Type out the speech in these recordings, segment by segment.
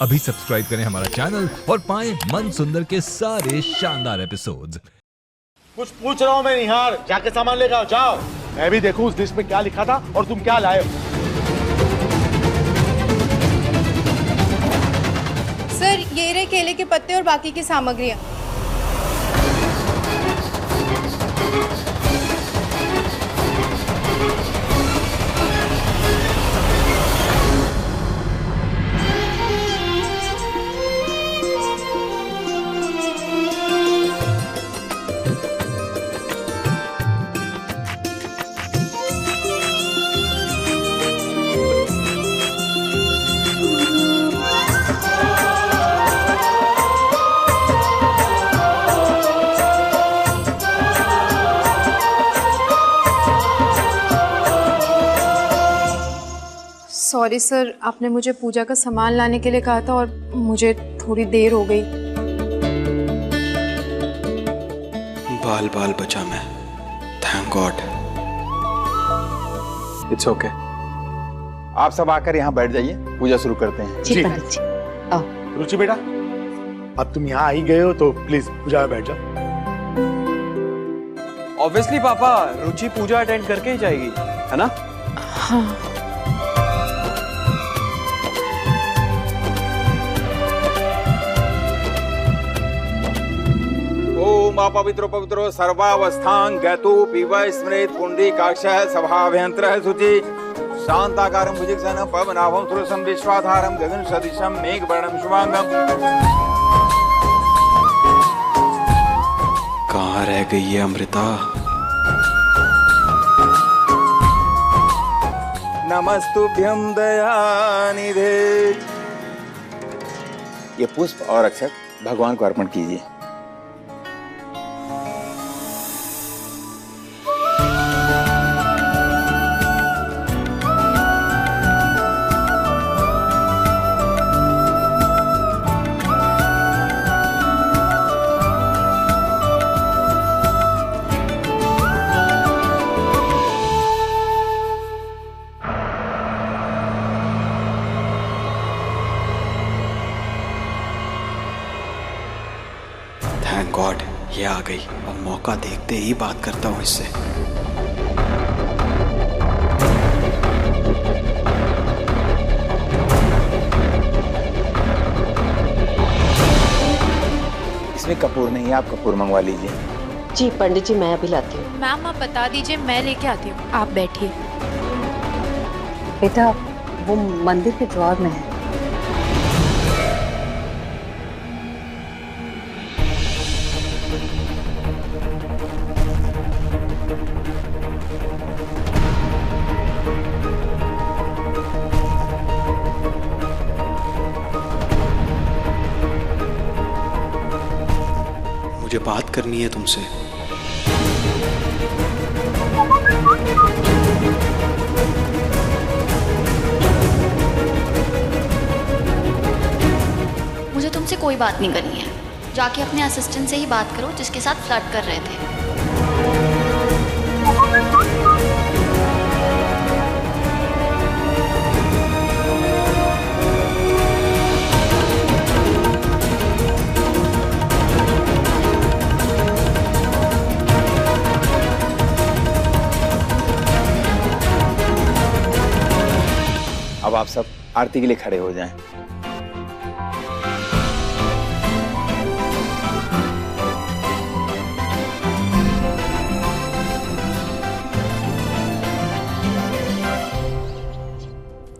अभी सब्सक्राइब करें हमारा चैनल और पाएं मन सुंदर के सारे शानदार एपिसोड्स। कुछ पूछ रहा हूँ मैं निहार, जाके सामान लेकर आओ, जाओ। मैं भी देखूं उस लिस्ट में क्या लिखा था और तुम क्या लाए हो। सर, ये रहे केले के पत्ते और बाकी की सामग्रियां। सॉरी सर, आपने मुझे पूजा का सामान लाने के लिए कहा था और मुझे थोड़ी देर हो गई। बाल बाल बचा मैं, थैंक गॉड। It's okay. आप सब आकर यहाँ बैठ जाइए, पूजा शुरू करते हैं। जी पंडित जी। आओ। रुचि बेटा, अब तुम यहाँ आ ही गए हो तो प्लीज पूजा में बैठ जाओ। ऑब्वियसली पापा, रुचि पूजा अटेंड करके ही जाएगी, है ना? हाँ। ओम अपवित्रो पवित्रो सर्वावस्थां गतो पीवा स्मृत पुंडरीकाक्षः सभाभ्यंतरः शुचि शांताकारं भुजगशयनं पवनाभं सुरसं विश्वाधारं गगन सदृशं मेघवर्णं शुभांगं। कहाँ रह गई है अमृता? नमस्तुभ्यं दयानिधे। ये पुष्प और अक्षत भगवान को अर्पण कीजिए। थैंक गॉड, ये आ गई। अब मौका देखते ही बात करता हूँ इससे। इसमें कपूर नहीं है, आप कपूर मंगवा लीजिए। जी पंडित जी, मैं अभी लाती हूँ। मैम आप बता दीजिए, मैं लेके आती हूँ, आप बैठिए। बेटा, वो मंदिर के द्वार में है। मुझे बात करनी है तुमसे। मुझे तुमसे कोई बात नहीं करनी है। जाके अपने असिस्टेंट से ही बात करो जिसके साथ फ्लर्ट कर रहे थे। अब आप सब आरती के लिए खड़े हो जाएं।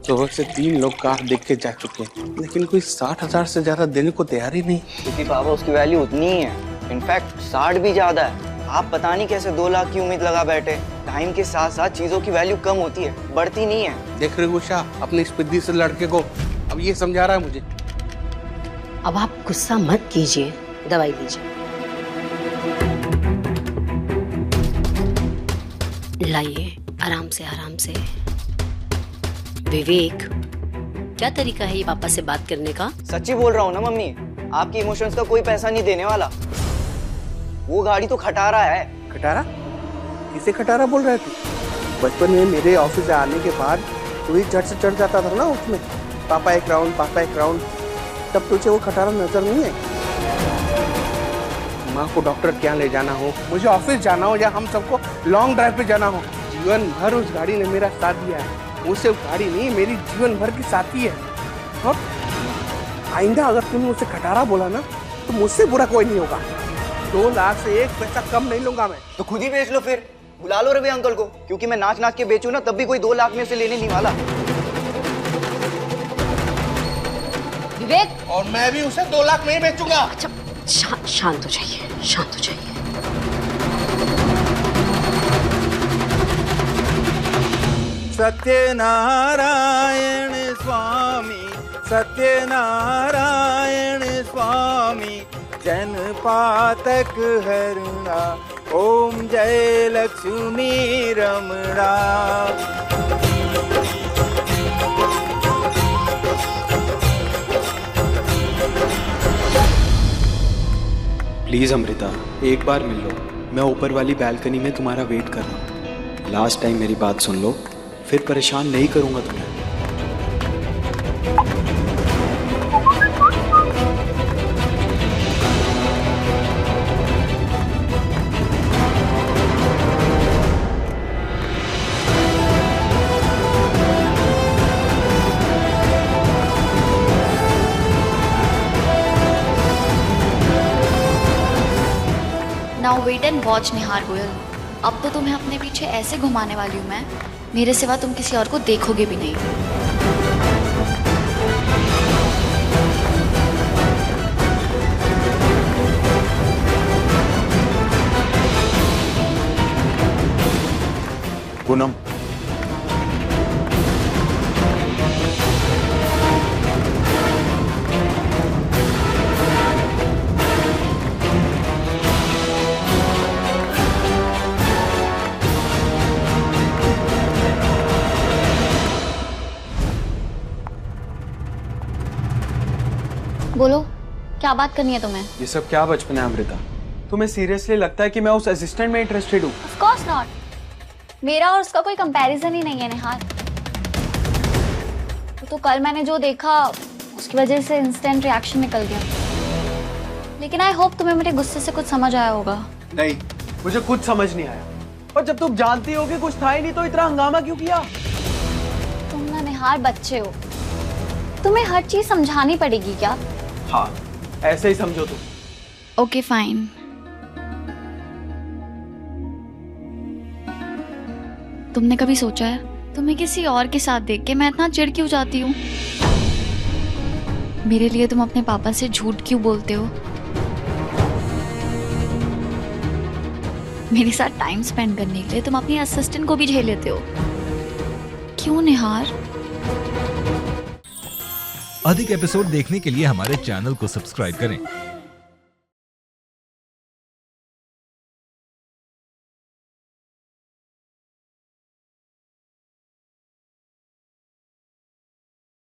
सुबह से 3 लोग कार देख के जा चुके हैं, लेकिन कोई 60,000 से ज्यादा देने को तैयार ही नहीं। क्योंकि पापा उसकी वैल्यू उतनी ही है, इनफैक्ट 60 भी ज्यादा है। आप पता नहीं कैसे 2 लाख की उम्मीद लगा बैठे। टाइम के साथ साथ चीजों की वैल्यू कम होती है, बढ़ती नहीं है। देख रहे हो उषा, अपने इस पिद्दी से लड़के को अब ये समझा रहा है मुझे। अब आप गुस्सा मत कीजिए, दवाई लीजिए। लाइए, आराम से आराम से। विवेक, क्या तरीका है ये पापा से बात करने का? सच्ची बोल रहा हूँ ना मम्मी, आपकी इमोशंस का कोई पैसा नहीं देने वाला। वो गाड़ी तो खटारा है। खटारा? किसे खटारा बोल रहा है तू? बचपन में मेरे ऑफिस से आने के बाद तू ही झट से चढ़ जाता था ना उसमें, पापा एक राउंड, पापा एक राउंड। तब तुझे वो खटारा नजर नहीं है? माँ को डॉक्टर के यहाँ ले जाना हो, मुझे ऑफिस जाना हो या हम सबको लॉन्ग ड्राइव पे जाना हो, जीवन भर उस गाड़ी ने मेरा साथ दिया है। वो सिर्फ गाड़ी नहीं, मेरी जीवन भर की साथी है। और आइंदा अगर तूने मुझसे खटारा बोला ना तो मुझसे बुरा कोई नहीं होगा। 2 लाख से 1 पैसा कम नहीं लूंगा मैं। तो खुद ही बेच लो फिर, बुला लो रवि अंकल को, क्योंकि मैं नाच नाच के बेचूं ना तब भी कोई 2 लाख में से लेने नहीं वाला। विवेक, और मैं भी उसे 2 लाख में ही बेचूंगा। अच्छा शांत हो जाइए, शांत हो जाइए। सत्यनारायण स्वामी, सत्यनारायण स्वामी, जन पातक हरणा, ओम जय लक्ष्मी रमणा। प्लीज अमृता, एक बार मिल लो। मैं ऊपर वाली बैल्कनी में तुम्हारा वेट कर रहा हूँ। लास्ट टाइम मेरी बात सुन लो, फिर परेशान नहीं करूंगा तुम्हें। नाउ वेट एंड वॉच निहार गोयल। अब तो तुम्हें अपने पीछे ऐसे घुमाने वाली हूँ मैं, मेरे सिवा तुम किसी और को देखोगे भी नहीं। पूनम, बोलो, क्या बात करनी है तुम्हें? ये सब क्या बचपन है अमृता? तुम्हें सीरियसली लगता है कि मैं उस असिस्टेंट में इंटरेस्टेड हूँ? Of course not. मेरा और उसका कोई कंपैरिजन ही नहीं है निहार। तो कल मैंने जो देखा उसकी वजह से इंस्टेंट रिएक्शन निकल गया। लेकिन आई होप तुम्हें मेरे गुस्से से कुछ समझ आया होगा। नहीं, मुझे कुछ समझ नहीं आया। और जब तुम जानती हो कि कुछ था ही नहीं तो इतना हंगामा क्यों किया? तुम ना निहार बच्चे हो, तुम्हें हर चीज समझानी पड़ेगी क्या? हाँ, ऐसे ही समझो तुम। Okay fine. तुमने कभी सोचा है तुम्हें किसी और के साथ देख के मैं इतना चिढ़ क्यों जाती हूँ? मेरे लिए तुम अपने पापा से झूठ क्यों बोलते हो? मेरे साथ टाइम स्पेंड करने के लिए तुम अपनी असिस्टेंट को भी झेल लेते हो। क्यों निहार? अधिक एपिसोड देखने के लिए हमारे चैनल को सब्सक्राइब करें